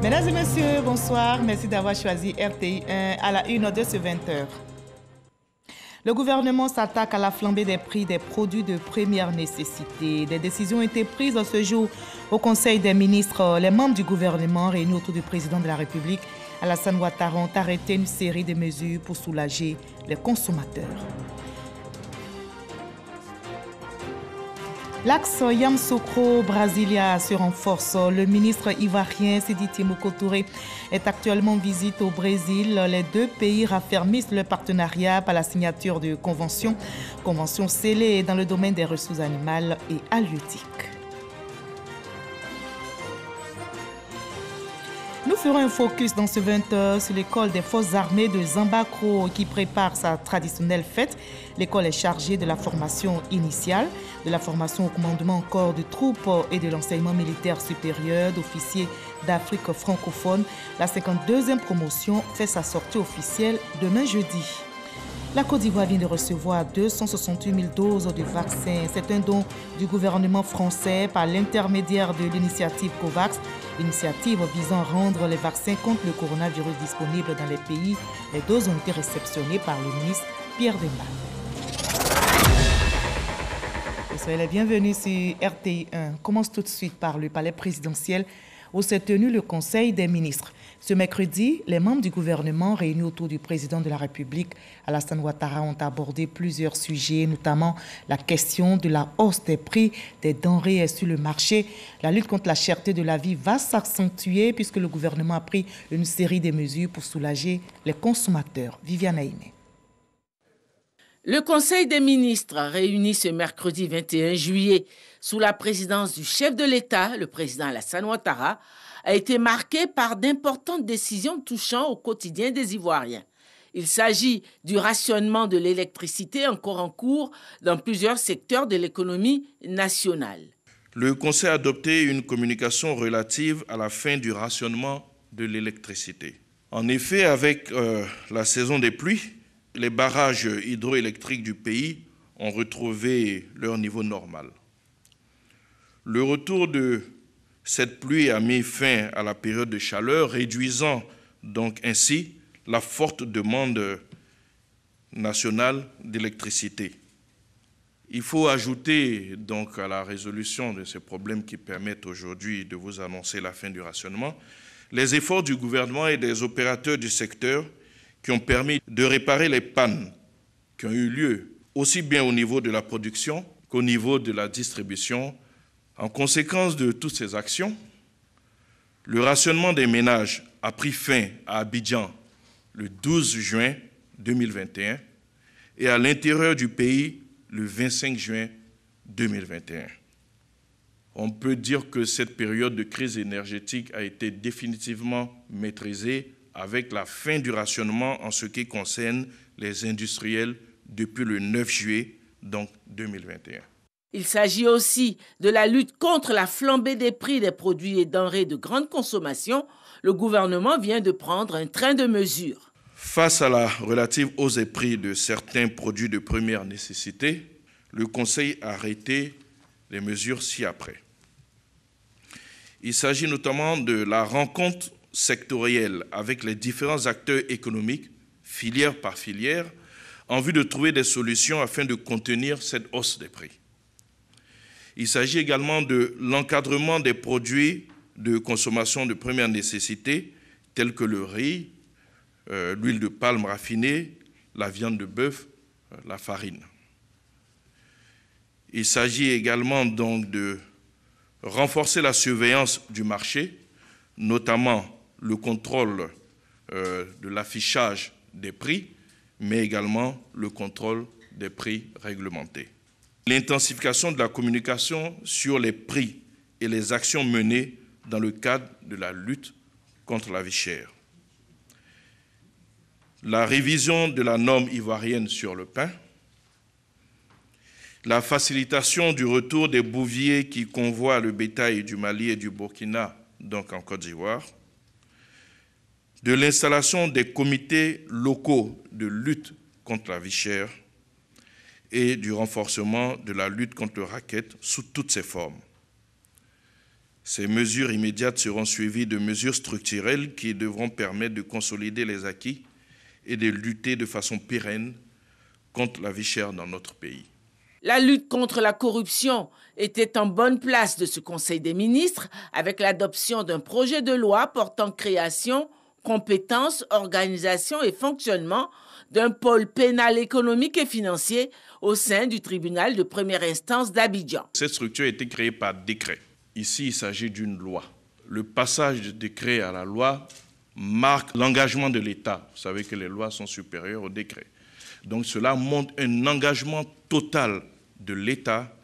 Mesdames et messieurs, bonsoir. Merci d'avoir choisi RTI 1 à la une de ce 20h. Le gouvernement s'attaque à la flambée des prix des produits de première nécessité. Des décisions ont été prises ce jour au Conseil des ministres. Les membres du gouvernement réunis autour du président de la République, Alassane Ouattara, ont arrêté une série de mesures pour soulager les consommateurs. L'axe Yamoussoukro-Brasilia se renforce. Le ministre ivoirien Sidi Temoko Touré est actuellement en visite au Brésil. Les deux pays raffermissent leur partenariat par la signature de conventions scellées dans le domaine des ressources animales et halieutiques. Nous ferons un focus dans ce 20h sur l'école des forces armées de Zambakro qui prépare sa traditionnelle fête. L'école est chargée de la formation initiale, de la formation au commandement en corps de troupes et de l'enseignement militaire supérieur d'officiers d'Afrique francophone. La 52e promotion fait sa sortie officielle demain jeudi. La Côte d'Ivoire vient de recevoir 268 000 doses de vaccins. C'est un don du gouvernement français par l'intermédiaire de l'initiative COVAX, initiative visant à rendre les vaccins contre le coronavirus disponibles dans les pays. Les doses ont été réceptionnées par le ministre Pierre Demba. Soyez les bienvenus sur RTI 1. On commence tout de suite par le palais présidentiel où s'est tenu le Conseil des ministres. Ce mercredi, les membres du gouvernement réunis autour du président de la République, Alassane Ouattara, ont abordé plusieurs sujets, notamment la question de la hausse des prix des denrées sur le marché. La lutte contre la cherté de la vie va s'accentuer puisque le gouvernement a pris une série de mesures pour soulager les consommateurs. Viviane Aïmé. Le Conseil des ministres, réuni ce mercredi 21 juillet sous la présidence du chef de l'État, le président Alassane Ouattara, a été marqué par d'importantes décisions touchant au quotidien des Ivoiriens. Il s'agit du rationnement de l'électricité encore en cours dans plusieurs secteurs de l'économie nationale. Le Conseil a adopté une communication relative à la fin du rationnement de l'électricité. En effet, avec la saison des pluies, les barrages hydroélectriques du pays ont retrouvé leur niveau normal. Le retour de cette pluie a mis fin à la période de chaleur, réduisant donc ainsi la forte demande nationale d'électricité. Il faut ajouter donc à la résolution de ces problèmes qui permettent aujourd'hui de vous annoncer la fin du rationnement, les efforts du gouvernement et des opérateurs du secteur qui ont permis de réparer les pannes qui ont eu lieu aussi bien au niveau de la production qu'au niveau de la distribution. En conséquence de toutes ces actions, le rationnement des ménages a pris fin à Abidjan le 12 juin 2021 et à l'intérieur du pays le 25 juin 2021. On peut dire que cette période de crise énergétique a été définitivement maîtrisée avec la fin du rationnement en ce qui concerne les industriels depuis le 9 juillet, donc 2021. Il s'agit aussi de la lutte contre la flambée des prix des produits et denrées de grande consommation. Le gouvernement vient de prendre un train de mesures. Face à la relative hausse des prix de certains produits de première nécessité, le Conseil a arrêté les mesures ci-après. Il s'agit notamment de la rencontre sectorielle avec les différents acteurs économiques, filière par filière, en vue de trouver des solutions afin de contenir cette hausse des prix. Il s'agit également de l'encadrement des produits de consommation de première nécessité, tels que le riz, l'huile de palme raffinée, la viande de bœuf, la farine. Il s'agit également donc de renforcer la surveillance du marché, notamment le contrôle de l'affichage des prix, mais également le contrôle des prix réglementés. L'intensification de la communication sur les prix et les actions menées dans le cadre de la lutte contre la vie chère. La révision de la norme ivoirienne sur le pain. La facilitation du retour des bouviers qui convoient le bétail du Mali et du Burkina, donc en Côte d'Ivoire. De l'installation des comités locaux de lutte contre la vie chère et du renforcement de la lutte contre le racket sous toutes ses formes. Ces mesures immédiates seront suivies de mesures structurelles qui devront permettre de consolider les acquis et de lutter de façon pérenne contre la vie chère dans notre pays. La lutte contre la corruption était en bonne place de ce Conseil des ministres avec l'adoption d'un projet de loi portant création, compétences, organisation et fonctionnement d'un pôle pénal économique et financier au sein du tribunal de première instance d'Abidjan. Cette structure a été créée par décret. Ici, il s'agit d'une loi. Le passage du décret à la loi marque l'engagement de l'État. Vous savez que les lois sont supérieures au décret. Donc cela montre un engagement total de l'État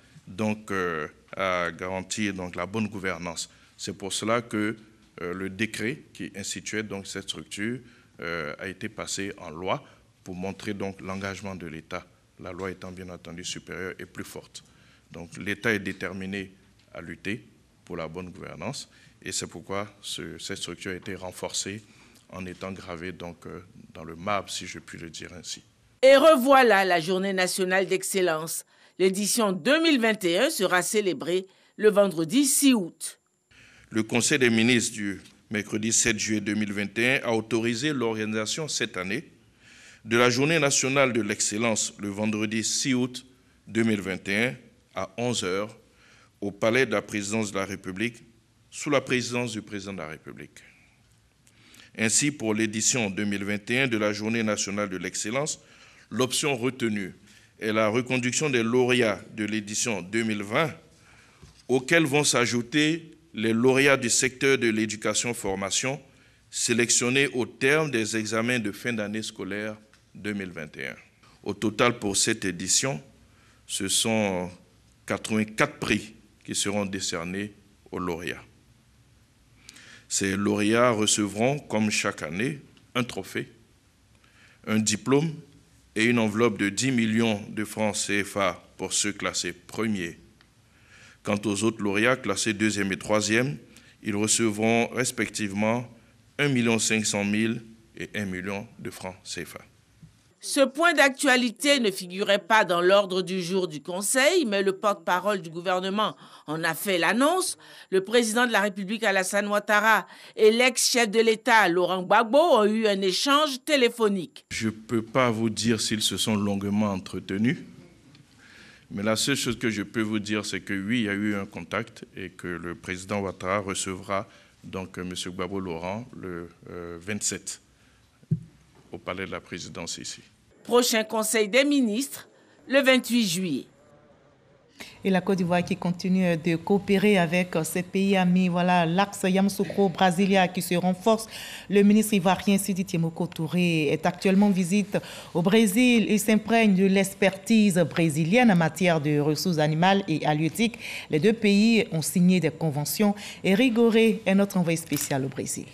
à garantir la bonne gouvernance. C'est pour cela que le décret qui instituait cette structure a été passé en loi pour montrer l'engagement de l'État, la loi étant bien entendu supérieure et plus forte. Donc l'État est déterminé à lutter pour la bonne gouvernance et c'est pourquoi cette structure a été renforcée en étant gravée dans le marbre, si je puis le dire ainsi. Et revoilà la Journée nationale d'excellence. L'édition 2021 sera célébrée le vendredi 6 août. Le Conseil des ministres du mercredi 7 juillet 2021 a autorisé l'organisation cette année de la Journée nationale de l'excellence le vendredi 6 août 2021 à 11h au Palais de la Présidence de la République sous la présidence du Président de la République. Ainsi, pour l'édition 2021 de la Journée nationale de l'excellence, l'option retenue est la reconduction des lauréats de l'édition 2020, auxquels vont s'ajouter les lauréats du secteur de l'éducation-formation sélectionnés au terme des examens de fin d'année scolaire 2021. Au total, pour cette édition, ce sont 84 prix qui seront décernés aux lauréats. Ces lauréats recevront, comme chaque année, un trophée, un diplôme et une enveloppe de 10 millions de francs CFA pour ceux classés premiers. Quant aux autres lauréats classés deuxième et troisième, ils recevront respectivement 1 500 000 et 1 million de francs CFA. Ce point d'actualité ne figurait pas dans l'ordre du jour du Conseil, mais le porte-parole du gouvernement en a fait l'annonce. Le président de la République, Alassane Ouattara, et l'ex-chef de l'État, Laurent Gbagbo, ont eu un échange téléphonique. Je ne peux pas vous dire s'ils se sont longuement entretenus, mais la seule chose que je peux vous dire, c'est que oui, il y a eu un contact et que le président Ouattara recevra M. Gbagbo Laurent le 27 au Palais de la Présidence ici. Prochain Conseil des ministres, le 28 juillet. Et la Côte d'Ivoire qui continue de coopérer avec ses pays amis. Voilà l'axe Yamoussoukro-Brasilia qui se renforce. Le ministre ivoirien Sidi Tiemoko Touré est actuellement en visite au Brésil. Il s'imprègne de l'expertise brésilienne en matière de ressources animales et halieutiques. Les deux pays ont signé des conventions. Et Rigoré est notre envoyé spécial au Brésil.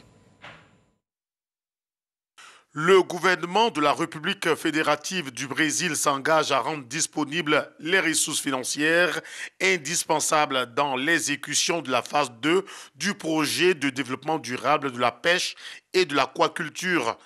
Le gouvernement de la République fédérative du Brésil s'engage à rendre disponibles les ressources financières indispensables dans l'exécution de la phase 2 du projet de développement durable de la pêche et de l'aquaculture.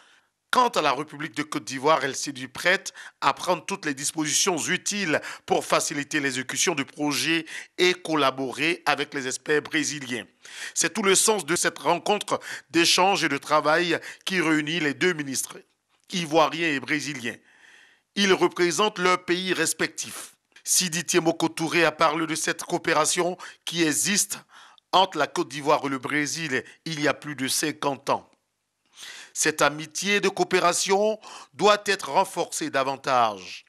Quant à la République de Côte d'Ivoire, elle s'est dit prête à prendre toutes les dispositions utiles pour faciliter l'exécution du projet et collaborer avec les experts brésiliens. C'est tout le sens de cette rencontre d'échange et de travail qui réunit les deux ministres, ivoiriens et brésiliens. Ils représentent leurs pays respectifs. Sidi Tiemoko Touré a parlé de cette coopération qui existe entre la Côte d'Ivoire et le Brésil il y a plus de 50 ans. Cette amitié de coopération doit être renforcée davantage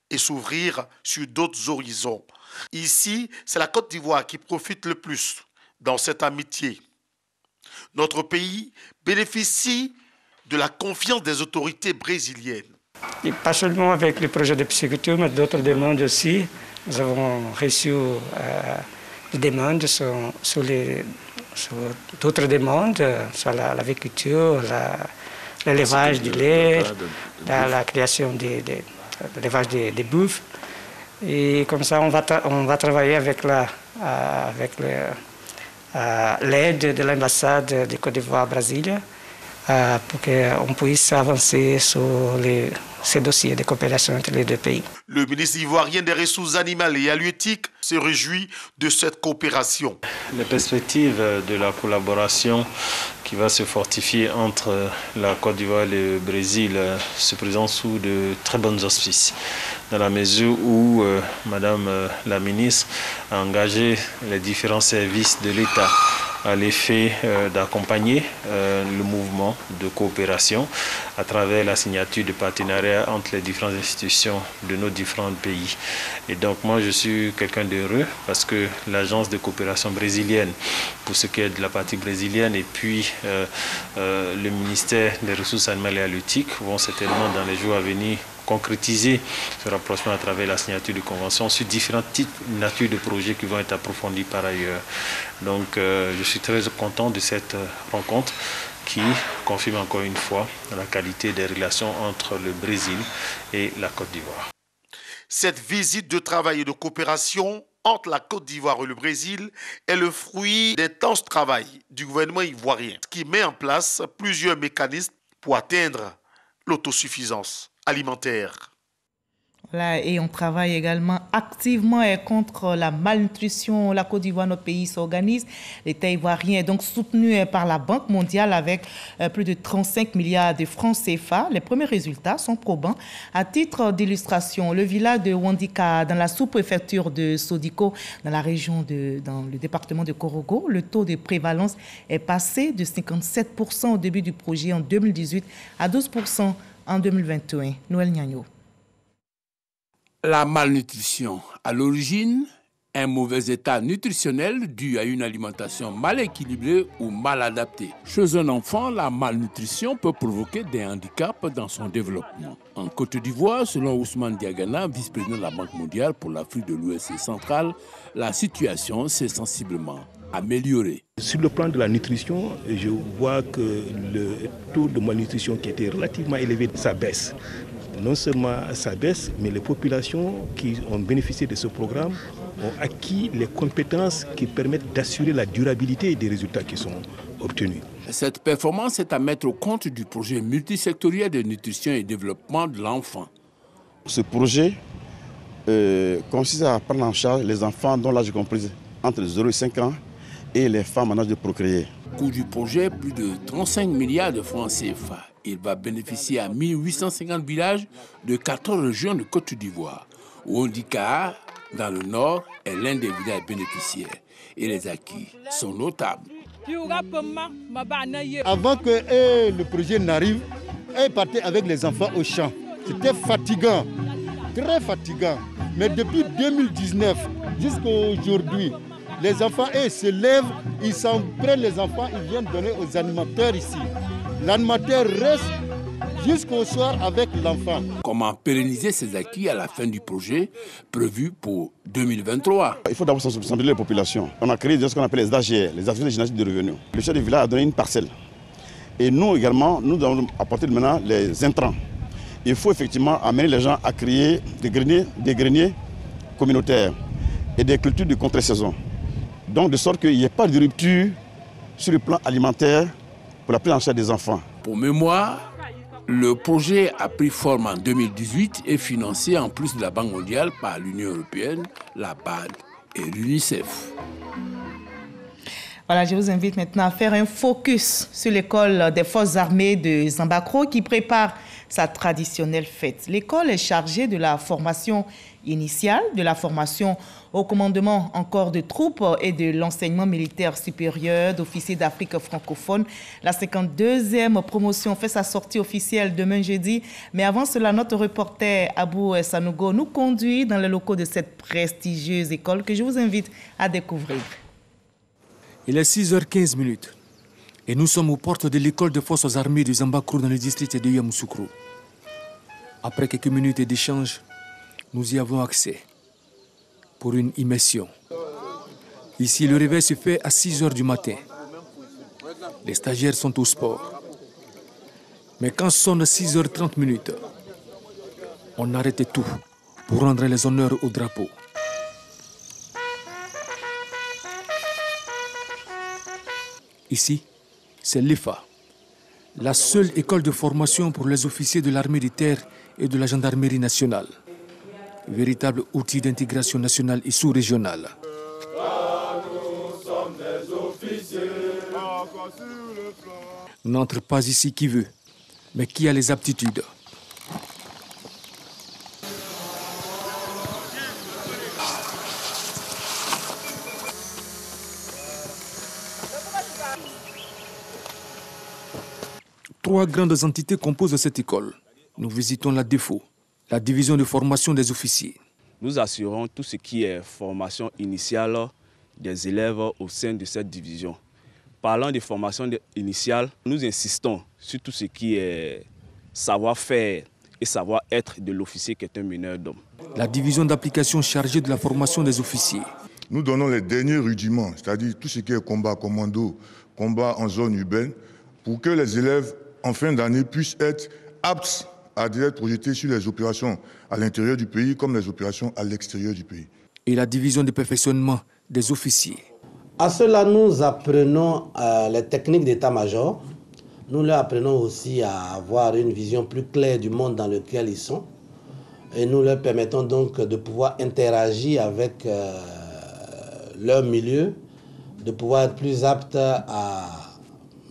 et s'ouvrir sur d'autres horizons. Ici, c'est la Côte d'Ivoire qui profite le plus dans cette amitié. Notre pays bénéficie de la confiance des autorités brésiliennes. Et pas seulement avec le projet de pisciculture, mais d'autres demandes aussi. Nous avons reçu des demandes sur d'autres demandes, sur l'aviculture, l'élevage du lait, la création de l'élevage des bœufs. Et comme ça, on va travailler avec l'aide de l'ambassade de Côte d'Ivoire à Brasilia pour qu'on puisse avancer sur ces dossiers de coopération entre les deux pays. Le ministre ivoirien des Ressources animales et halieutiques se réjouit de cette coopération. Les perspectives de la collaboration qui va se fortifier entre la Côte d'Ivoire et le Brésil se présentent sous de très bons auspices, dans la mesure où Madame la ministre a engagé les différents services de l'État à l'effet d'accompagner le mouvement de coopération à travers la signature de partenariats entre les différentes institutions de nos différents pays. Et donc moi je suis quelqu'un d'heureux parce que l'agence de coopération brésilienne, pour ce qui est de la partie brésilienne, et puis le ministère des Ressources animales et halieutiques vont certainement dans les jours à venir concrétiser ce rapprochement à travers la signature de conventions sur différents types, natures de projets qui vont être approfondis par ailleurs. Donc je suis très content de cette rencontre qui confirme encore une fois la qualité des relations entre le Brésil et la Côte d'Ivoire. Cette visite de travail et de coopération entre la Côte d'Ivoire et le Brésil est le fruit d'intense travail du gouvernement ivoirien qui met en place plusieurs mécanismes pour atteindre l'autosuffisance alimentaire. Voilà, et on travaille également activement contre la malnutrition. La Côte d'Ivoire, notre pays, s'organise. L'État ivoirien est donc soutenu par la Banque mondiale avec plus de 35 milliards de francs CFA. Les premiers résultats sont probants. À titre d'illustration, le village de Wandika, dans la sous-préfecture de Sodiko, dans la région dans le département de Korogo, le taux de prévalence est passé de 57% au début du projet en 2018 à 12% en 2021. Noël Nyagno. La malnutrition, à l'origine, un mauvais état nutritionnel dû à une alimentation mal équilibrée ou mal adaptée. Chez un enfant, la malnutrition peut provoquer des handicaps dans son développement. En Côte d'Ivoire, selon Ousmane Diagana, vice-président de la Banque mondiale pour l'Afrique de l'Ouest et centrale, la situation s'est sensiblement améliorée. Sur le plan de la nutrition, je vois que le taux de malnutrition qui était relativement élevé, ça baisse. Non seulement ça baisse, mais les populations qui ont bénéficié de ce programme ont acquis les compétences qui permettent d'assurer la durabilité des résultats qui sont obtenus. Cette performance est à mettre au compte du projet multisectoriel de nutrition et développement de l'enfant. Ce projet consiste à prendre en charge les enfants dont l'âge est compris entre 0 et 5 ans et les femmes en âge de procréer. Coût du projet, plus de 35 milliards de francs CFA. Il va bénéficier à 1850 villages de 14 régions de Côte d'Ivoire. Wandika, dans le nord, est l'un des villages bénéficiaires. Et les acquis sont notables. Avant que le projet n'arrive, elle partait avec les enfants au champ. C'était fatigant, très fatigant. Mais depuis 2019 jusqu'à aujourd'hui, les enfants se lèvent, ils s'en prennent les enfants, ils viennent donner aux animateurs ici. L'animateur reste jusqu'au soir avec l'enfant. Comment pérenniser ces acquis à la fin du projet prévu pour 2023? Il faut d'abord sensibiliser les populations. On a créé ce qu'on appelle les AGR, les activités génératives de revenus. Le chef du village a donné une parcelle. Et nous également, nous devons apporter maintenant les intrants. Il faut effectivement amener les gens à créer des greniers communautaires et des cultures de contre-saison. Donc de sorte qu'il n'y ait pas de rupture sur le plan alimentaire pour la prise en charge des enfants. Pour mémoire, le projet a pris forme en 2018 et financé en plus de la Banque mondiale par l'Union européenne, la BAD et l'UNICEF. Voilà, je vous invite maintenant à faire un focus sur l'école des forces armées de Zambakro qui prépare sa traditionnelle fête. L'école est chargée de la formation initiale, de la formation au commandement en corps de troupes et de l'enseignement militaire supérieur d'officiers d'Afrique francophone. La 52e promotion fait sa sortie officielle demain jeudi. Mais avant cela, notre reporter Abou Sanogo nous conduit dans les locaux de cette prestigieuse école que je vous invite à découvrir. Il est 6h15 et nous sommes aux portes de l'école des forces armées de Zambakro dans le district de Yamoussoukro. Après quelques minutes d'échange, nous y avons accès pour une immersion. Ici, le réveil se fait à 6h du matin. Les stagiaires sont au sport. Mais quand sonne 6h30, on arrête tout pour rendre les honneurs au drapeau. Ici, c'est l'IFA, la seule école de formation pour les officiers de l'armée de terre et de la gendarmerie nationale. Véritable outil d'intégration nationale et sous-régionale. N'entre pas ici qui veut, mais qui a les aptitudes. Trois grandes entités composent cette école. Nous visitons la DEFO, la division de formation des officiers. Nous assurons tout ce qui est formation initiale des élèves au sein de cette division. Parlant de formation initiale, nous insistons sur tout ce qui est savoir-faire et savoir-être de l'officier qui est un meneur d'hommes. La division d'application chargée de la formation des officiers. Nous donnons les derniers rudiments, c'est-à-dire tout ce qui est combat commando, combat en zone urbaine, pour que les élèves en fin d'année puissent être aptes à être projetés sur les opérations à l'intérieur du pays comme les opérations à l'extérieur du pays. Et la division de perfectionnement des officiers. À cela, nous apprenons les techniques d'état-major. Nous leur apprenons aussi à avoir une vision plus claire du monde dans lequel ils sont. Et nous leur permettons donc de pouvoir interagir avec leur milieu, de pouvoir être plus aptes à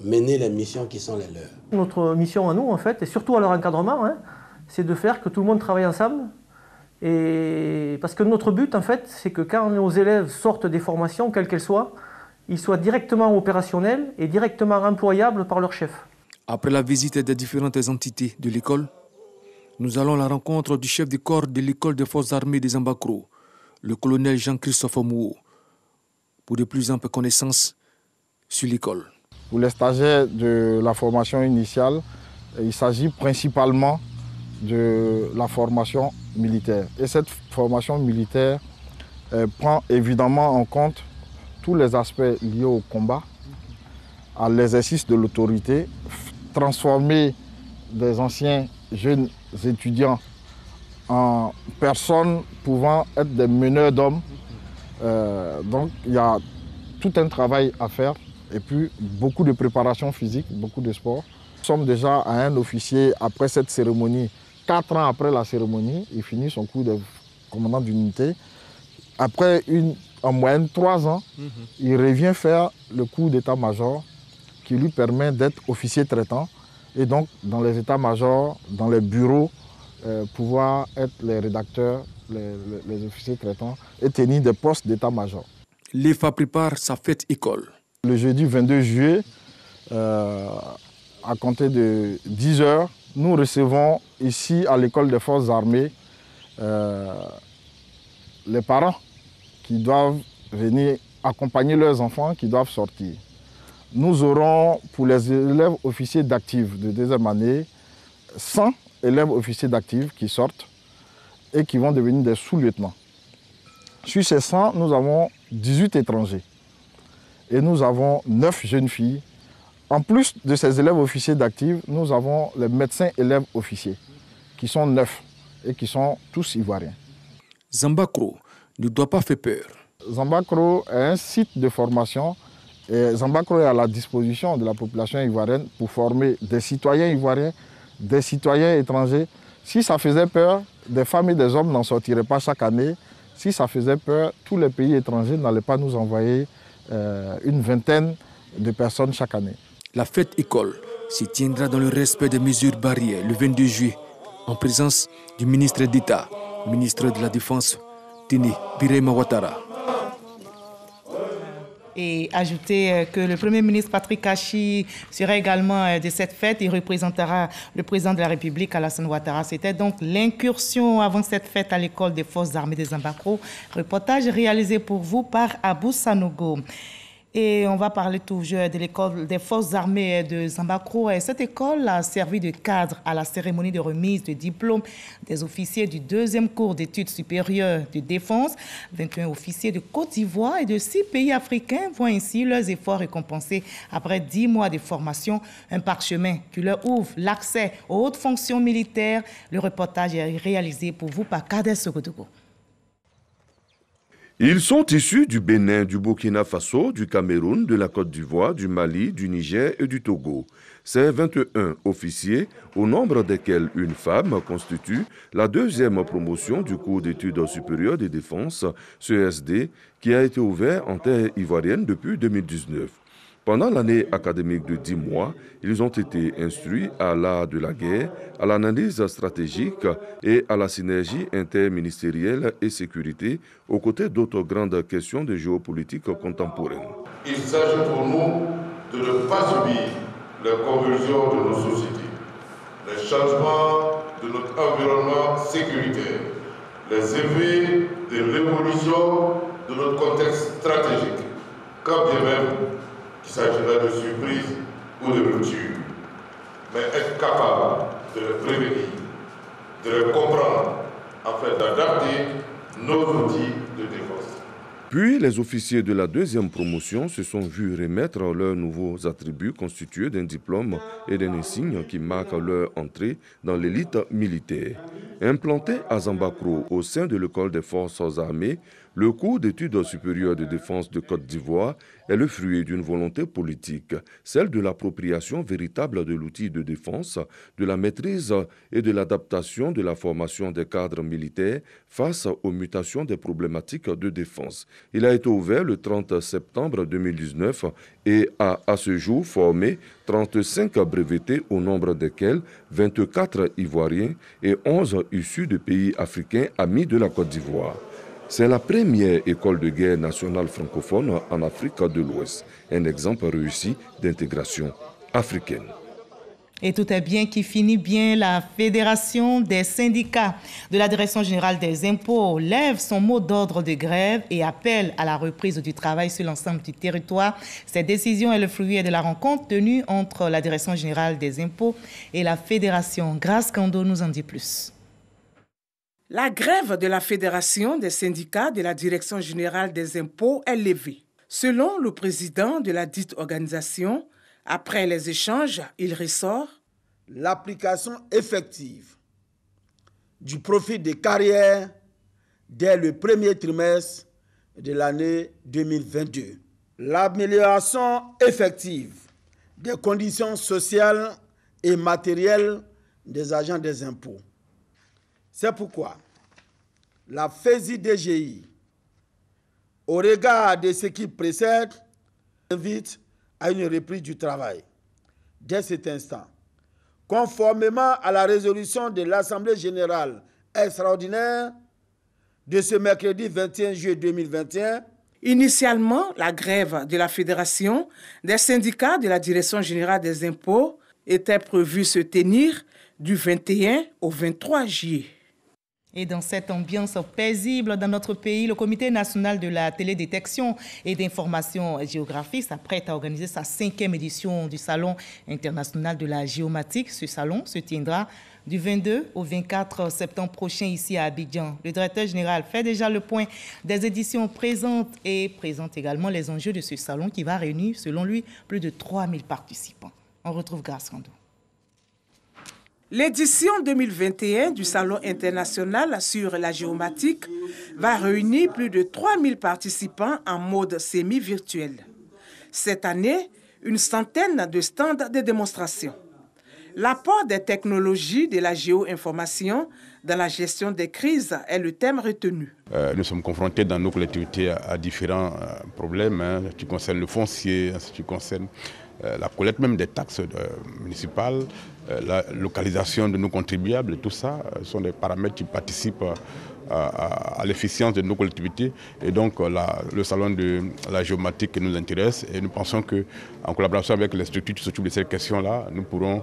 mener les missions qui sont les leurs. Notre mission à nous, en fait, et surtout à leur encadrement, c'est de faire que tout le monde travaille ensemble. Et parce que notre but, en fait, c'est que quand nos élèves sortent des formations, quelles qu'elles soient, ils soient directement opérationnels et directement employables par leur chef. Après la visite des différentes entités de l'école, nous allons à la rencontre du chef de corps de l'école des forces armées des Zambakro, le colonel Jean-Christophe Mouo, pour de plus amples connaissances sur l'école. Pour les stagiaires de la formation initiale, il s'agit principalement de la formation militaire. Et cette formation militaire prend évidemment en compte tous les aspects liés au combat, à l'exercice de l'autorité, transformer des anciens jeunes étudiants en personnes pouvant être des meneurs d'hommes. Donc il y a tout un travail à faire et puis beaucoup de préparation physique, beaucoup de sport. Nous sommes déjà à un officier après cette cérémonie. 4 ans après la cérémonie, il finit son cours de commandant d'unité. Après en moyenne 3 ans, il revient faire le cours d'état-major qui lui permet d'être officier traitant et donc dans les états-majors, dans les bureaux, pouvoir être les rédacteurs, les officiers traitants et tenir des postes d'état-major. L'EFA prépare sa fête école. Le jeudi 22 juillet, à compter de 10 h, nous recevons ici à l'école des forces armées les parents qui doivent venir accompagner leurs enfants qui doivent sortir. Nous aurons pour les élèves officiers d'actifs de 2e année 100 élèves officiers d'actifs qui sortent et qui vont devenir des sous-lieutenants. Sur ces 100, nous avons 18 étrangers et nous avons 9 jeunes filles. En plus de ces élèves officiers d'actifs, nous avons les médecins élèves officiers qui sont 9 et qui sont tous ivoiriens. Zambakro ne doit pas faire peur. Zambakro est un site de formation et Zambakro est à la disposition de la population ivoirienne pour former des citoyens ivoiriens, des citoyens étrangers. Si ça faisait peur, des femmes et des hommes n'en sortiraient pas chaque année. Si ça faisait peur, tous les pays étrangers n'allaient pas nous envoyer une vingtaine de personnes chaque année. La fête école se tiendra dans le respect des mesures barrières le 22 juillet en présence du ministre d'État, ministre de la Défense, Tene Birahima Ouattara. Et ajouter que le Premier ministre Patrick Kachi sera également de cette fête. Il représentera le président de la République, Alassane Ouattara. C'était donc l'incursion avant cette fête à l'école des forces armées des Zambakro. Reportage réalisé pour vous par Abou Sanogo. Et on va parler toujours de l'école des forces armées de Zambakro. Cette école a servi de cadre à la cérémonie de remise de diplôme des officiers du 2e cours d'études supérieures de défense. 21 officiers de Côte d'Ivoire et de 6 pays africains voient ainsi leurs efforts récompensés après 10 mois de formation. Un parchemin qui leur ouvre l'accès aux hautes fonctions militaires. Le reportage est réalisé pour vous par Kader Sogodogo. Ils sont issus du Bénin, du Burkina Faso, du Cameroun, de la Côte d'Ivoire, du Mali, du Niger et du Togo. Ces 21 officiers, au nombre desquels une femme, constituent la deuxième promotion du cours d'études supérieures de défense, CESD, qui a été ouvert en terre ivoirienne depuis 2019. Pendant l'année académique de 10 mois, ils ont été instruits à l'art de la guerre, à l'analyse stratégique et à la synergie interministérielle et sécurité, aux côtés d'autres grandes questions de géopolitique contemporaine. Il s'agit pour nous de ne pas subir les convulsions de nos sociétés, les changements de notre environnement sécuritaire, les effets de l'évolution de notre contexte stratégique, quand bien même qu'il s'agirait de surprise ou de rupture, mais être capable de les prévenir, de les comprendre, afin d'adapter nos outils de défense. Puis, les officiers de la deuxième promotion se sont vus remettre leurs nouveaux attributs constitués d'un diplôme et d'un insigne qui marquent leur entrée dans l'élite militaire. Implanté à Zambakro au sein de l'école des forces armées, le cours d'études supérieures de défense de Côte d'Ivoire est le fruit d'une volonté politique, celle de l'appropriation véritable de l'outil de défense, de la maîtrise et de l'adaptation de la formation des cadres militaires face aux mutations des problématiques de défense. Il a été ouvert le 30 septembre 2019 et a à ce jour formé 35 brevetés, au nombre desquels 24 Ivoiriens et 11 issus de pays africains amis de la Côte d'Ivoire. C'est la première école de guerre nationale francophone en Afrique de l'Ouest, un exemple réussi d'intégration africaine. Et tout est bien qui finit bien. La Fédération des syndicats de la Direction générale des impôts lève son mot d'ordre de grève et appelle à la reprise du travail sur l'ensemble du territoire. Cette décision est le fruit de la rencontre tenue entre la Direction générale des impôts et la Fédération. Grace Kando nous en dit plus. La grève de la Fédération des syndicats de la Direction générale des impôts est levée. Selon le président de la dite organisation, après les échanges, il ressort l'application effective du profil de carrière dès le premier trimestre de l'année 2022. L'amélioration effective des conditions sociales et matérielles des agents des impôts. C'est pourquoi la FESI-DGI, au regard de ce qui précède, invite à une reprise du travail. Dès cet instant, conformément à la résolution de l'Assemblée générale extraordinaire de ce mercredi 21 juillet 2021, initialement, la grève de la Fédération des syndicats de la Direction générale des impôts était prévue se tenir du 21 au 23 juillet. Et dans cette ambiance paisible dans notre pays, le Comité national de la télédétection et d'information géographique s'apprête à organiser sa 5e édition du Salon international de la géomatique. Ce salon se tiendra du 22 au 24 septembre prochain ici à Abidjan. Le directeur général fait déjà le point des éditions présentes et présente également les enjeux de ce salon qui va réunir, selon lui, plus de 3000 participants. On retrouve Grace Rando. L'édition 2021 du Salon international sur la géomatique va réunir plus de 3000 participants en mode semi-virtuel. Cette année, une centaine de stands de démonstration. L'apport des technologies de la géo-information dans la gestion des crises est le thème retenu. Nous sommes confrontés dans nos collectivités à différents problèmes, ce qui concerne le foncier, ce qui concerne la collecte même des taxes municipales, la localisation de nos contribuables, tout ça sont des paramètres qui participent à l'efficience de nos collectivités. Et donc le salon de la géomatique nous intéresse et nous pensons qu'en collaboration avec les structures qui s'occupent de ces questions-là, nous pourrons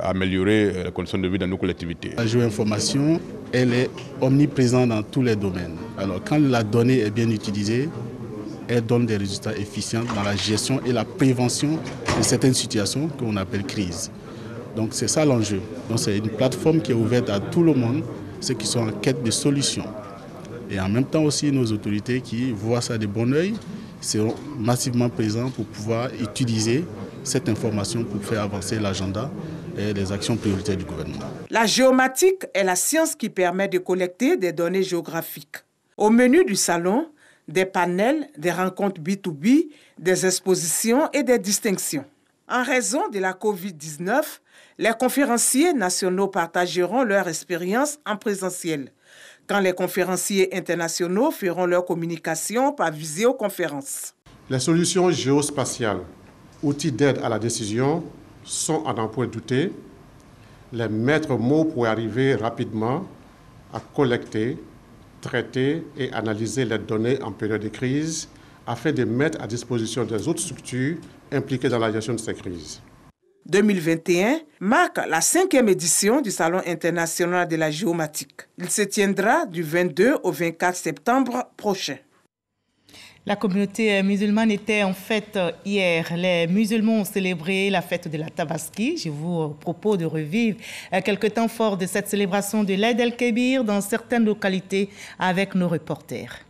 améliorer les conditions de vie dans nos collectivités. La géoinformation, elle est omniprésente dans tous les domaines. Alors quand la donnée est bien utilisée, elle donne des résultats efficients dans la gestion et la prévention de certaines situations qu'on appelle crises. Donc c'est ça l'enjeu. Donc c'est une plateforme qui est ouverte à tout le monde, ceux qui sont en quête de solutions. Et en même temps aussi nos autorités qui voient ça de bon oeil seront massivement présents pour pouvoir utiliser cette information pour faire avancer l'agenda et les actions prioritaires du gouvernement. La géomatique est la science qui permet de collecter des données géographiques. Au menu du salon, des panels, des rencontres B2B, des expositions et des distinctions. En raison de la COVID-19, les conférenciers nationaux partageront leur expérience en présentiel, quand les conférenciers internationaux feront leur communication par visioconférence. Les solutions géospatiales, outils d'aide à la décision, sont à n'en point douter les maîtres mots pour arriver rapidement à collecter, traiter et analyser les données en période de crise afin de mettre à disposition des autres structures impliquées dans la gestion de ces crises. 2021 marque la 5e édition du Salon international de la géomatique. Il se tiendra du 22 au 24 septembre prochain. La communauté musulmane était en fête hier. Les musulmans ont célébré la fête de la Tabaski. Je vous propose de revivre quelques temps forts de cette célébration de l'Aïd el-Kébir dans certaines localités avec nos reporters.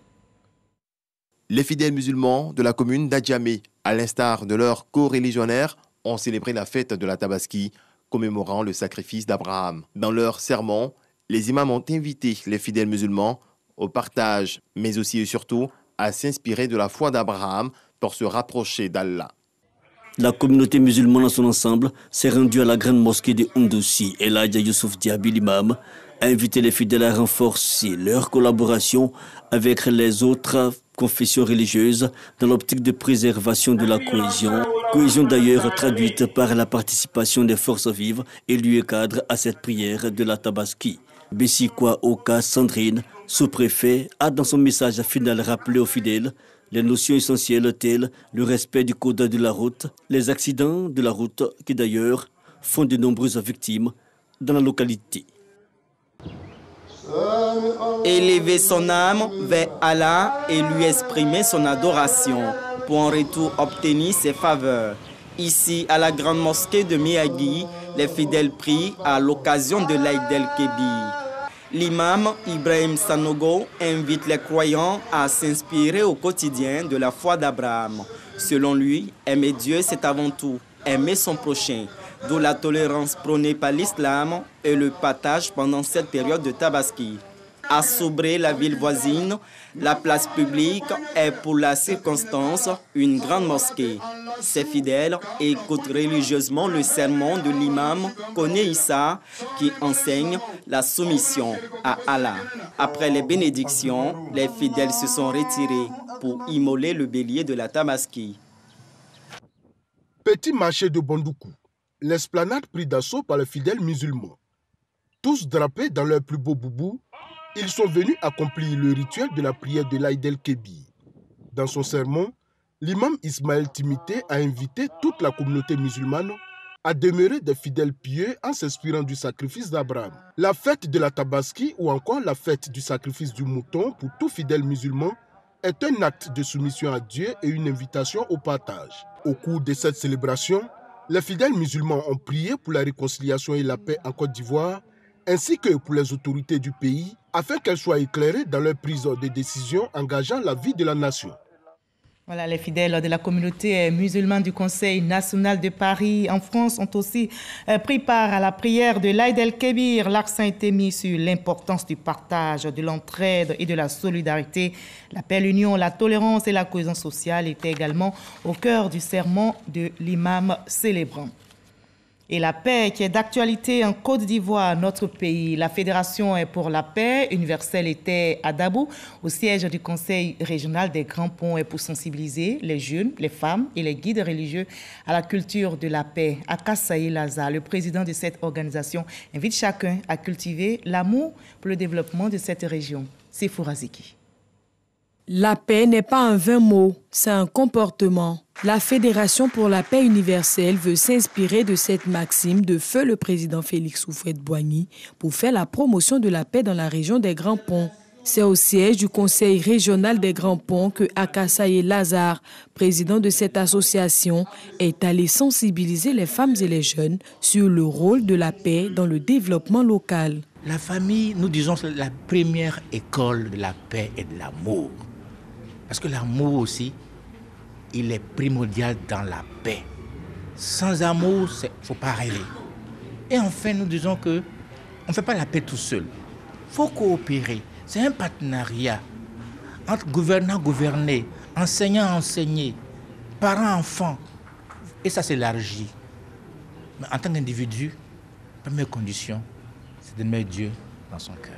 Les fidèles musulmans de la commune d'Adjamé, à l'instar de leurs co-religionnaires, ont célébré la fête de la Tabaski, commémorant le sacrifice d'Abraham. Dans leur sermon, les imams ont invité les fidèles musulmans au partage, mais aussi et surtout à s'inspirer de la foi d'Abraham pour se rapprocher d'Allah. La communauté musulmane en son ensemble s'est rendue à la grande mosquée de Oundoussi et Hadja Youssouf Diaby, l'imam, a invité les fidèles à renforcer leur collaboration avec les autres confessions religieuses dans l'optique de préservation de la cohésion. Cohésion d'ailleurs traduite par la participation des forces vives et lieu cadre à cette prière de la Tabaski. Bessikwa Oka Sandrine, sous-préfet, a dans son message final rappelé aux fidèles les notions essentielles telles le respect du code de la route, les accidents de la route qui d'ailleurs font de nombreuses victimes dans la localité. Élever son âme vers Allah et lui exprimer son adoration pour en retour obtenir ses faveurs. Ici, à la grande mosquée de Miyagi, les fidèles prient à l'occasion de l'Aïd el-Kébir. L'imam Ibrahim Sanogo invite les croyants à s'inspirer au quotidien de la foi d'Abraham. Selon lui, aimer Dieu, c'est avant tout aimer son prochain, d'où la tolérance prônée par l'islam et le partage pendant cette période de Tabaski. À Sobré, la ville voisine, la place publique est pour la circonstance une grande mosquée. Ses fidèles écoutent religieusement le sermon de l'imam Koné Issa qui enseigne la soumission à Allah. Après les bénédictions, les fidèles se sont retirés pour immoler le bélier de la Tabaski. Petit marché de Bondoukou, l'esplanade pris d'assaut par les fidèles musulmans. Tous drapés dans leur plus beau boubou, ils sont venus accomplir le rituel de la prière de l'Aïd el-Kébir. Dans son sermon, l'imam Ismaël Timité a invité toute la communauté musulmane à demeurer des fidèles pieux en s'inspirant du sacrifice d'Abraham. La fête de la Tabaski ou encore la fête du sacrifice du mouton pour tout fidèle musulman est un acte de soumission à Dieu et une invitation au partage. Au cours de cette célébration, les fidèles musulmans ont prié pour la réconciliation et la paix en Côte d'Ivoire, ainsi que pour les autorités du pays, afin qu'elles soient éclairées dans leur prise de décision engageant la vie de la nation. Voilà, les fidèles de la communauté musulmane du Conseil national de Paris en France ont aussi pris part à la prière de l'Aïd el-Kébir. L'accent a été mis sur l'importance du partage, de l'entraide et de la solidarité. La paix, l'union, la tolérance et la cohésion sociale étaient également au cœur du sermon de l'imam célébrant. Et la paix qui est d'actualité en Côte d'Ivoire, notre pays. La Fédération pour la paix universelle était à Dabou, au siège du Conseil régional des Grands Ponts, pour sensibiliser les jeunes, les femmes et les guides religieux à la culture de la paix. Akasaye Laza, le président de cette organisation, invite chacun à cultiver l'amour pour le développement de cette région. C'est Fouraziki. La paix n'est pas un vain mot, c'est un comportement. La Fédération pour la paix universelle veut s'inspirer de cette maxime de feu le président Félix Houphouët-Boigny pour faire la promotion de la paix dans la région des Grands Ponts. C'est au siège du Conseil régional des Grands Ponts que Akasaye Lazare, président de cette association, est allé sensibiliser les femmes et les jeunes sur le rôle de la paix dans le développement local. La famille, nous disons, c'est la première école de la paix et de l'amour. Parce que l'amour aussi, il est primordial dans la paix. Sans amour, il ne faut pas rêver. Et enfin, nous disons qu'on ne fait pas la paix tout seul. Il faut coopérer. C'est un partenariat entre gouvernants, gouvernés, enseignants, enseignés, parents, enfants. Et ça s'élargit. Mais en tant qu'individu, la première condition, c'est de mettre Dieu dans son cœur.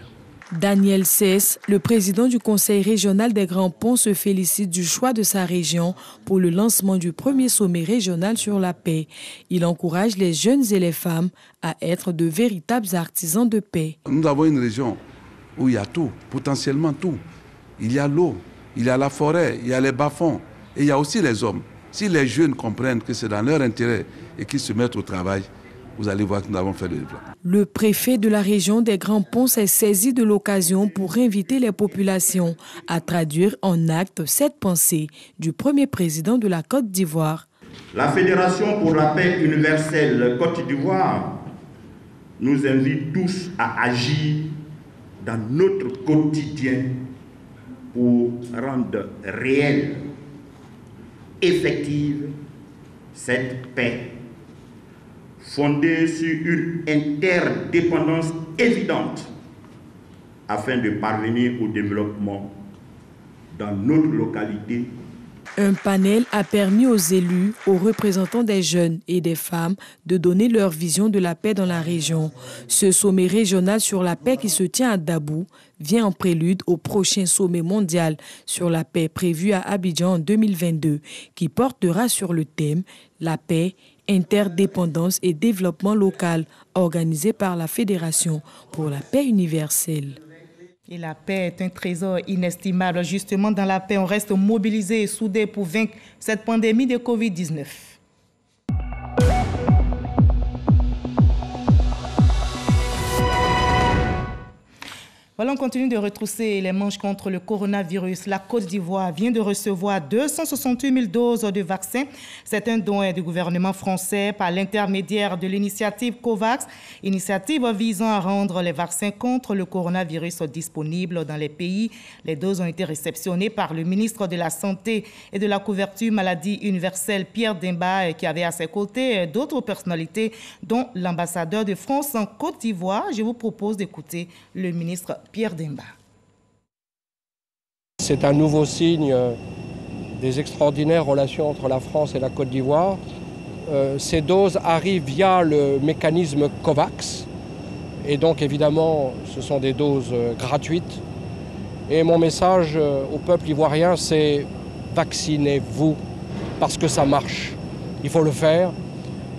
Daniel Cesse, le président du Conseil régional des Grands Ponts, se félicite du choix de sa région pour le lancement du premier sommet régional sur la paix. Il encourage les jeunes et les femmes à être de véritables artisans de paix. Nous avons une région où il y a tout, potentiellement tout. Il y a l'eau, il y a la forêt, il y a les bas-fonds et il y a aussi les hommes. Si les jeunes comprennent que c'est dans leur intérêt et qu'ils se mettent au travail, vous allez voir que nous avons fait le développement. Le préfet de la région des Grands Ponts s'est saisi de l'occasion pour inviter les populations à traduire en actes cette pensée du premier président de la Côte d'Ivoire. La Fédération pour la paix universelle Côte d'Ivoire nous invite tous à agir dans notre quotidien pour rendre réelle, effective cette paix, fondée sur une interdépendance évidente afin de parvenir au développement dans notre localité. Un panel a permis aux élus, aux représentants des jeunes et des femmes de donner leur vision de la paix dans la région. Ce sommet régional sur la paix qui se tient à Dabou vient en prélude au prochain sommet mondial sur la paix prévu à Abidjan en 2022 qui portera sur le thème « La paix, interdépendance et développement local » organisé par la Fédération pour la paix universelle. Et la paix est un trésor inestimable. Justement, dans la paix, on reste mobilisé et soudé pour vaincre cette pandémie de Covid-19. Voilà, on continue de retrousser les manches contre le coronavirus. La Côte d'Ivoire vient de recevoir 268 000 doses de vaccins. C'est un don du gouvernement français par l'intermédiaire de l'initiative COVAX, initiative visant à rendre les vaccins contre le coronavirus disponibles dans les pays. Les doses ont été réceptionnées par le ministre de la Santé et de la Couverture Maladie Universelle, Pierre Demba, qui avait à ses côtés d'autres personnalités, dont l'ambassadeur de France en Côte d'Ivoire. Je vous propose d'écouter le ministre Pierre Demba. C'est un nouveau signe des extraordinaires relations entre la France et la Côte d'Ivoire. Ces doses arrivent via le mécanisme COVAX et donc évidemment ce sont des doses gratuites. Et mon message au peuple ivoirien, c'est vaccinez-vous parce que ça marche. Il faut le faire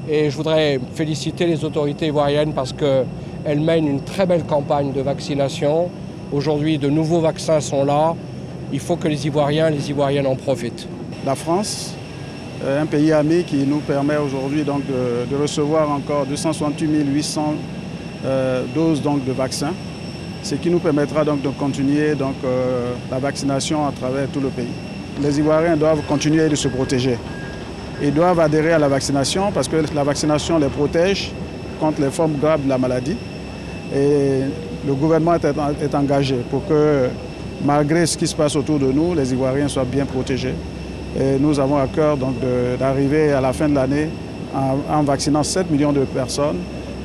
et je voudrais féliciter les autorités ivoiriennes parce que elle mène une très belle campagne de vaccination. Aujourd'hui, de nouveaux vaccins sont là. Il faut que les Ivoiriens et les Ivoiriennes en profitent. La France, un pays ami qui nous permet aujourd'hui donc de recevoir encore 268 800 doses donc de vaccins, ce qui nous permettra donc de continuer donc, la vaccination à travers tout le pays. Les Ivoiriens doivent continuer de se protéger. Ils doivent adhérer à la vaccination parce que la vaccination les protège contre les formes graves de la maladie. Et le gouvernement est engagé pour que, malgré ce qui se passe autour de nous, les Ivoiriens soient bien protégés. Et nous avons à cœur d'arriver à la fin de l'année en vaccinant 7 millions de personnes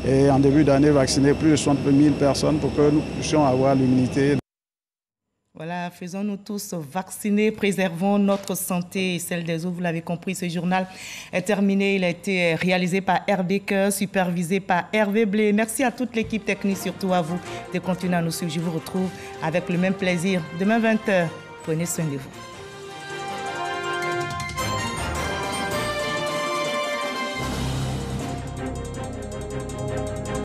et en début d'année vacciner plus de 60 000 personnes pour que nous puissions avoir l'immunité. Voilà, faisons-nous tous vacciner, préservons notre santé et celle des autres. Vous l'avez compris, ce journal est terminé. Il a été réalisé par Hervé Coeur, supervisé par Hervé Blé. Merci à toute l'équipe technique, surtout à vous, de continuer à nous suivre. Je vous retrouve avec le même plaisir demain 20h. Prenez soin de vous.